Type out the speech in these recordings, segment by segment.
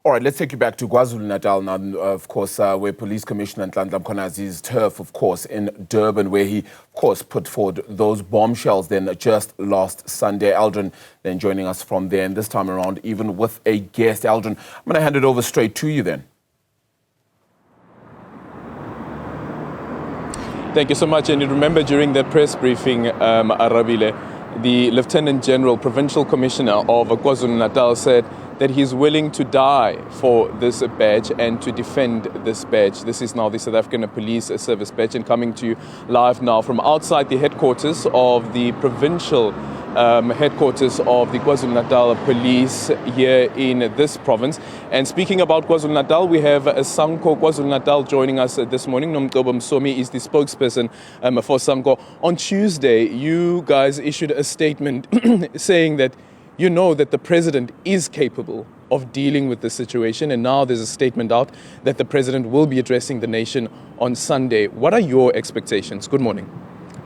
All right, let's take you back to KwaZulu-Natal now, of course, where Police Commissioner Nhlanhla Mkhwanazi's turf, of course, in Durban, where he, of course, put forward those bombshells then just last Sunday. Aldrin then joining us from there, and this time around, even with a guest. Aldrin, I'm going to hand it over straight to you then. Thank you so much. And you remember during the press briefing, Arabile, the Lieutenant General, Provincial Commissioner of KwaZulu-Natal said that he's willing to die for this badge and to defend this badge. This is now the South African Police Service badge, and coming to you live now from outside the headquarters of the provincial headquarters of the KwaZulu-Natal Police here in this province. And speaking about KwaZulu-Natal, we have Sanko KwaZulu-Natal joining us this morning. Nomcebo Msomi is the spokesperson for Sanko. On Tuesday, you guys issued a statement saying that you know that the president is capable of dealing with the situation, and now there's a statement out that the president will be addressing the nation on Sunday. What are your expectations? Good morning.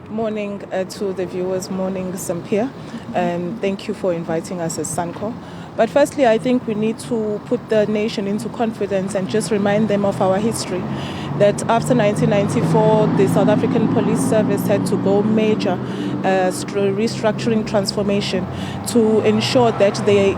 Morning to the viewers, morning Sampia, and thank you for inviting us as Sanko. But firstly, I think we need to put the nation into confidence and just remind them of our history. That after 1994, the South African Police Service had to go major restructuring transformation to ensure that they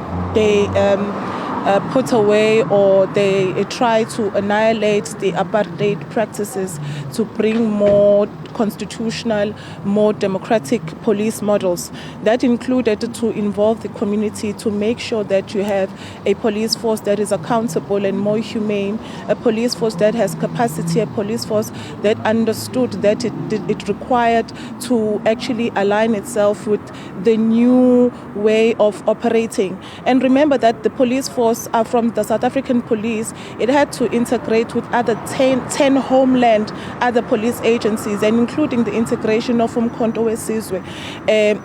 put away or they try to annihilate the apartheid practices to bring more constitutional, more democratic police models. That included to involve the community to make sure that you have a police force that is accountable and more humane, a police force that has capacity, a police force that understood that it required to actually align itself with the new way of operating. And remember that the police force from the South African police, it had to integrate with other 10 homeland other police agencies, and including the integration of Umkhonto weSizwe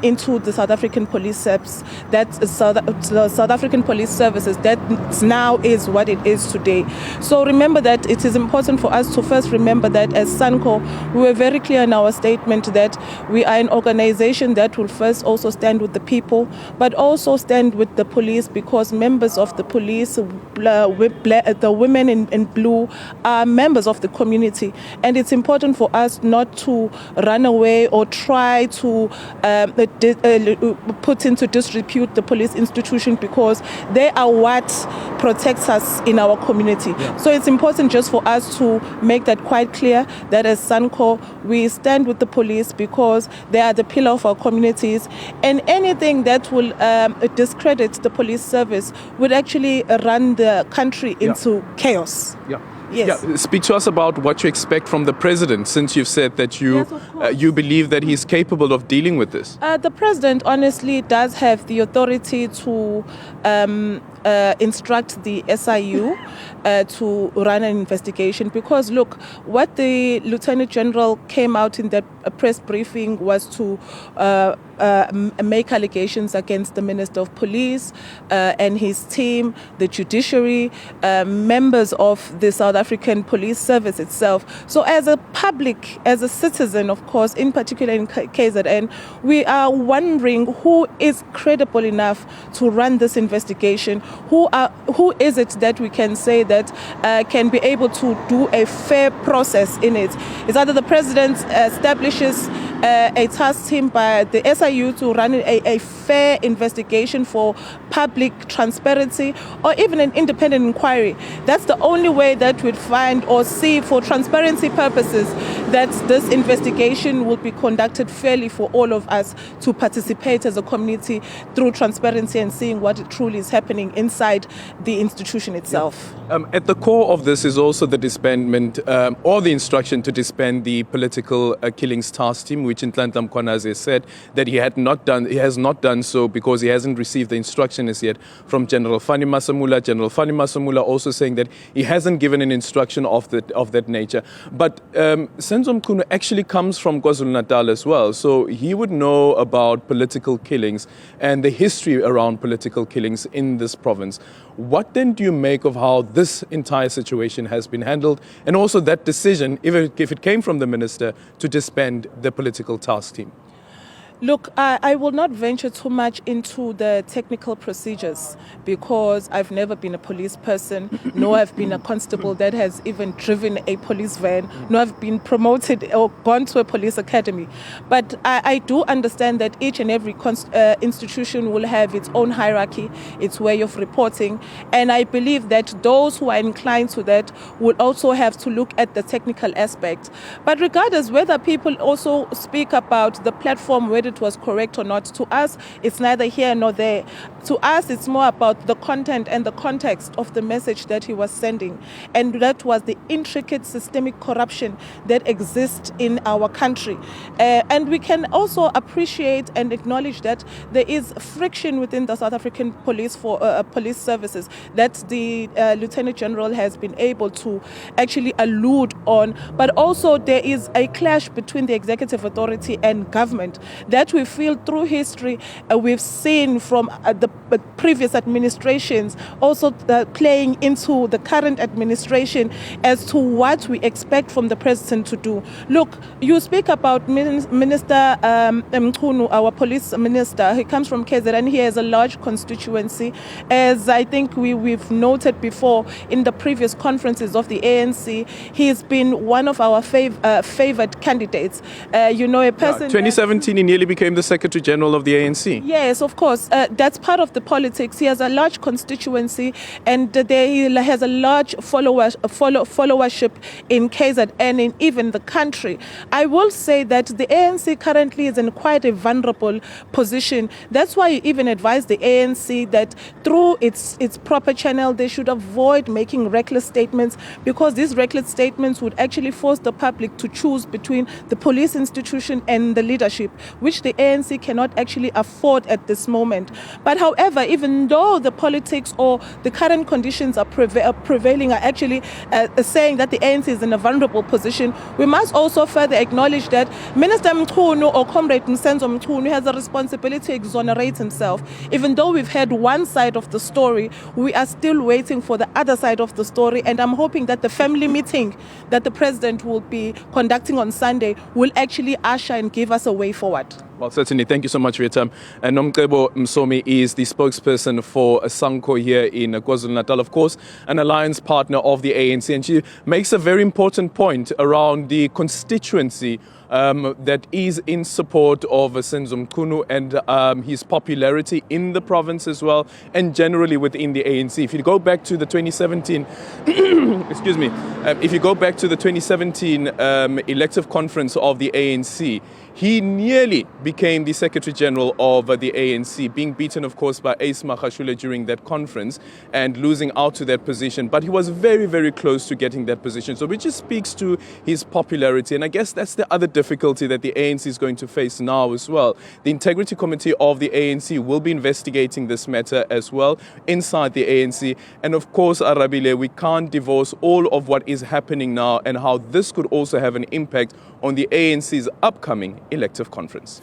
into the South African police service, the South African police services that now is what it is today. So remember that it is important for us to first remember that as Sanko, we were very clear in our statement that we are an organization that will first also stand with the people, but also stand with the police, because members of the police, the women in blue, are members of the community. And it's important for us not to run away or try to put into disrepute the police institution, because they are what protects us in our community. Yeah. So it's important just for us to make that quite clear that as Sanko, we stand with the police because they are the pillar of our communities, and anything that will discredit the police service would actually run the country into chaos. Yeah. Yes. Yeah. Speak to us about what you expect from the president, since you've said that you believe that he's capable of dealing with this. The president honestly does have the authority to instruct the SIU to run an investigation, because look, what the Lieutenant General came out in that press briefing was to make allegations against the Minister of Police and his team, the judiciary, members of the South African Police Service itself. So as a public, as a citizen, of course, in particular in KZN, we are wondering who is credible enough to run this investigation. Who is it that we can say that can be able to do a fair process in it? It's either the president establishes a task team by the SIU to run a fair investigation for public transparency, or even an independent inquiry. That's the only way that we'd find or see, for transparency purposes, that this investigation will be conducted fairly for all of us to participate as a community through transparency and seeing what truly is happening inside the institution itself. Yeah. At the core of this is also the disbandment or the instruction to disband the political killings task team, which Nhlanhla Mkhwanazi said that he has not done so because he hasn't received the instruction as yet from General Fani Masamula. General Fani Masamula also saying that he hasn't given an instruction of that nature. But Senzo Mchunu actually comes from KwaZulu-Natal as well, so he would know about political killings and the history around political killings in this province. What then do you make of how this entire situation has been handled, and also that decision, if it came from the minister, to disband the political task team? Look, I will not venture too much into the technical procedures because I've never been a police person, nor have been a constable that has even driven a police van, nor have been promoted or gone to a police academy. But I do understand that each and every institution will have its own hierarchy, its way of reporting, and I believe that those who are inclined to that will also have to look at the technical aspect. But regardless whether people also speak about the platform, whether it was correct or not, to us it's neither here nor there. To us it's more about the content and the context of the message that he was sending, and that was the intricate systemic corruption that exists in our country. And we can also appreciate and acknowledge that there is friction within the South African police police services that the Lieutenant General has been able to actually allude on, but also there is a clash between the executive authority and government that we feel through history we've seen from the previous administrations also playing into the current administration as to what we expect from the president to do. Look, you speak about Minister Mchunu, our police minister. He comes from KZN. He has a large constituency, as I think we've noted before in the previous conferences of the ANC. He's been one of our favored candidates. A person. 2017, he nearly became the Secretary General of the ANC. Yes, of course. That's part of the politics. He has a large constituency, and he has a large followership in KZN and even the country. I will say that the ANC currently is in quite a vulnerable position. That's why I even advise the ANC that through its proper channel, they should avoid making reckless statements, because these reckless statements would actually force the public to choose between the police institution and the leadership, which the ANC cannot actually afford at this moment. But however, even though the politics or the current conditions are prevailing, are actually saying that the ANC is in a vulnerable position, we must also further acknowledge that Minister Mchunu or Comrade Senzo Mchunu has a responsibility to exonerate himself. Even though we've had one side of the story, we are still waiting for the other side of the story, and I'm hoping that the family meeting that the president will be conducting on Sunday will actually usher and give us a way forward. Well, certainly. Thank you so much for your time. And Nomcebo Msomi is the spokesperson for Sanko here in KwaZulu-Natal, of course, an alliance partner of the ANC. And she makes a very important point around the constituency that is in support of Senzo Mchunu and his popularity in the province as well, and generally within the ANC. If you go back to the 2017, excuse me, if you go back to the 2017 elective conference of the ANC, he nearly became the Secretary General of the ANC, being beaten, of course, by Ace Magashule during that conference and losing out to that position. But he was very, very close to getting that position. So which just speaks to his popularity. And I guess that's the other difficulty that the ANC is going to face now as well. The Integrity Committee of the ANC will be investigating this matter as well inside the ANC. And of course, Arabile, we can't divorce all of what is happening now and how this could also have an impact on the ANC's upcoming elective conference.